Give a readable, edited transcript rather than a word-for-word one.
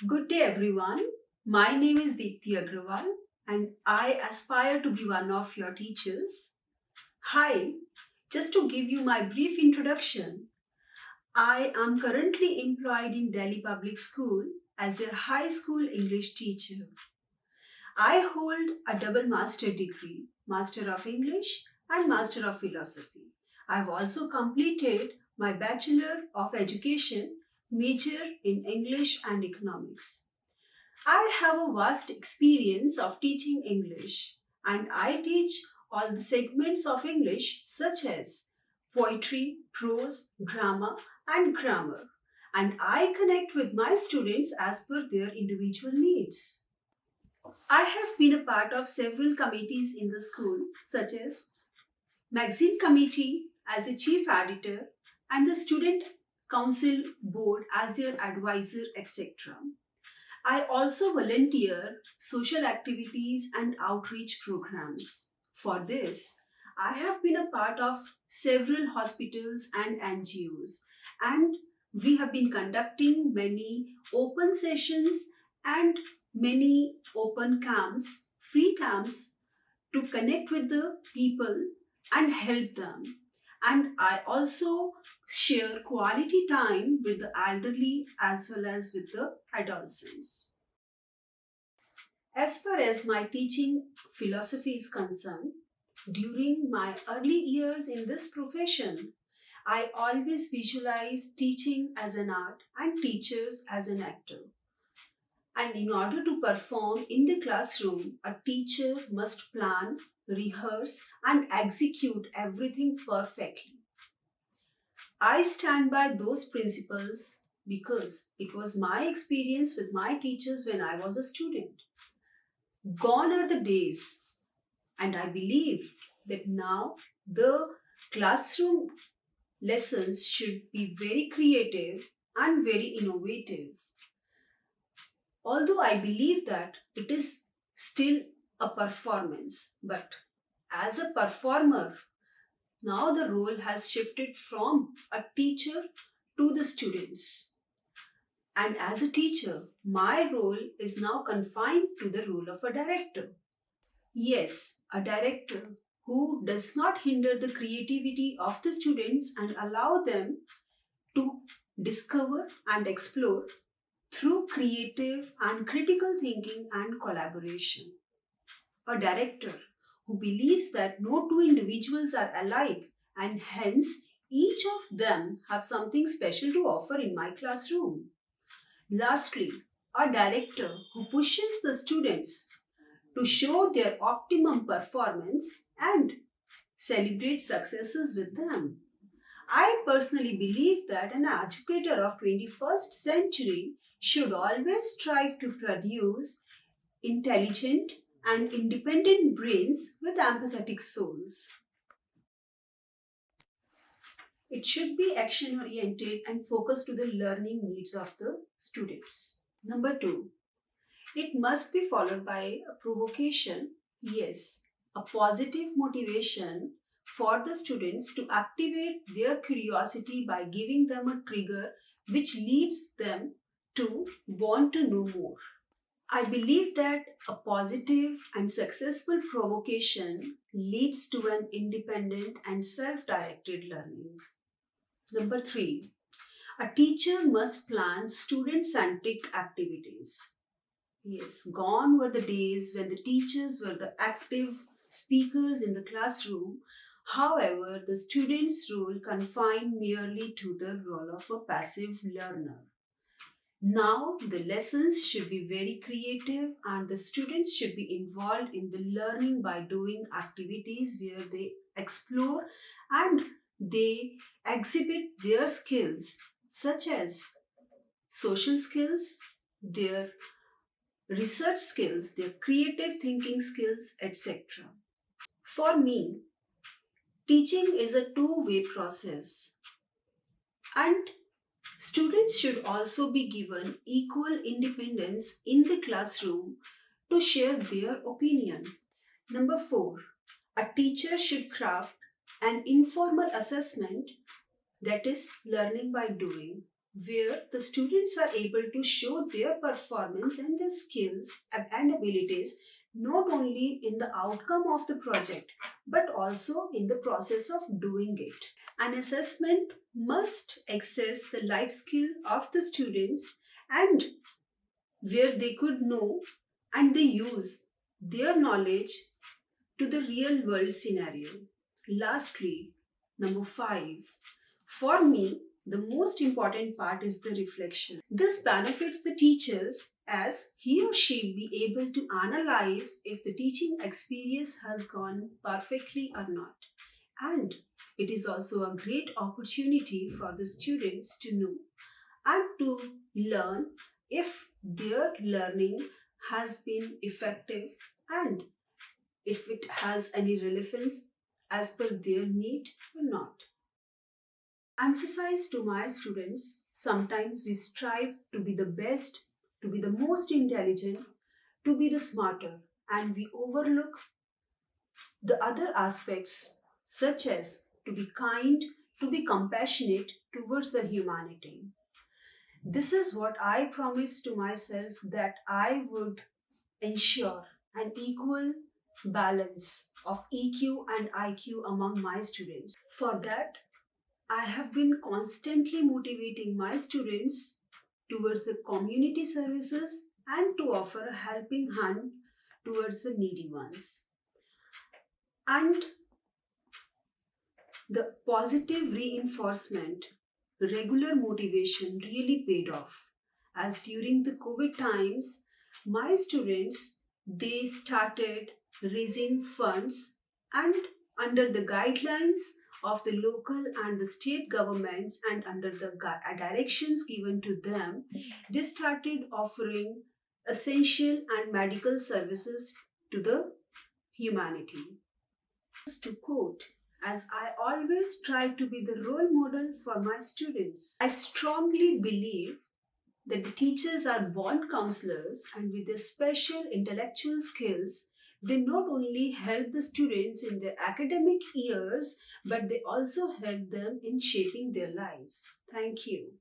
Good day, everyone. My name is Deepthi Agrawal, and I aspire to be one of your teachers. Hi, just to give you my brief introduction, I am currently employed in Delhi Public School as a high school English teacher. I hold a double master degree, Master of English and Master of Philosophy. I've also completed my Bachelor of Education, major in English and Economics. I have a vast experience of teaching English, and I teach all the segments of English such as poetry, prose, drama, and grammar. And I connect with my students as per their individual needs. I have been a part of several committees in the school, such as Magazine Committee as a chief editor and the Student Council Board as their advisor, etc. I also volunteer social activities and outreach programs. For this, I have been a part of several hospitals and NGOs, and we have been conducting many open sessions and many open camps, free camps to connect with the people and help them. And I also share quality time with the elderly as well as with the adolescents. As far as my teaching philosophy is concerned, during my early years in this profession, I always visualize teaching as an art and teachers as an actor. And in order to perform in the classroom, a teacher must plan, rehearse, and execute everything perfectly. I stand by those principles because it was my experience with my teachers when I was a student. Gone are the days, and I believe that now the classroom lessons should be very creative and very innovative. Although I believe that it is still a performance, but as a performer, now the role has shifted from a teacher to the students. And as a teacher, my role is now confined to the role of a director. Yes, a director who does not hinder the creativity of the students and allow them to discover and explore through creative and critical thinking and collaboration. A director who believes that no two individuals are alike and hence each of them have something special to offer in my classroom. Lastly, a director who pushes the students to show their optimum performance and celebrate successes with them. I personally believe that an educator of 21st century should always strive to produce intelligent and independent brains with empathetic souls. It should be action oriented and focused to the learning needs of the students. Number 2, it must be followed by a provocation. Yes, a positive motivation for the students to activate their curiosity by giving them a trigger which leads them to want to know more. I believe that a positive and successful provocation leads to an independent and self directed learning. Number 3, a teacher must plan student centric activities. Yes, gone were the days when the teachers were the active speakers in the classroom. However, the student's role confined merely to the role of a passive learner. Now, the lessons should be very creative and the students should be involved in the learning by doing activities where they explore and they exhibit their skills, such as social skills, their research skills, their creative thinking skills, etc. For me, teaching is a two-way process, and students should also be given equal independence in the classroom to share their opinion. Number 4, a teacher should craft an informal assessment, that is, learning by doing. where the students are able to show their performance and their skills and abilities not only in the outcome of the project but also in the process of doing it. An assessment must assess the life skill of the students and where they could know and they use their knowledge to the real world scenario. Lastly, number 5. For me, the most important part is the reflection. This benefits the teachers as he or she be able to analyze if the teaching experience has gone perfectly or not. And it is also a great opportunity for the students to know and to learn if their learning has been effective and if it has any relevance as per their need or not. Emphasize to my students, sometimes we strive to be the best, to be the most intelligent, to be the smarter, and we overlook the other aspects such as to be kind, to be compassionate towards the humanity. This is what I promised to myself that I would ensure an equal balance of EQ and IQ among my students. For that, I have been constantly motivating my students towards the community services and to offer a helping hand towards the needy ones. And the positive reinforcement, regular motivation really paid off. As during the COVID times, my students they started raising funds and under the guidelines of the local and the state governments and under the directions given to them, they started offering essential and medical services to the humanity. To quote, as I always try to be the role model for my students. I strongly believe that the teachers are born counselors and with their special intellectual skills, they not only help the students in their academic years, but they also help them in shaping their lives. Thank you.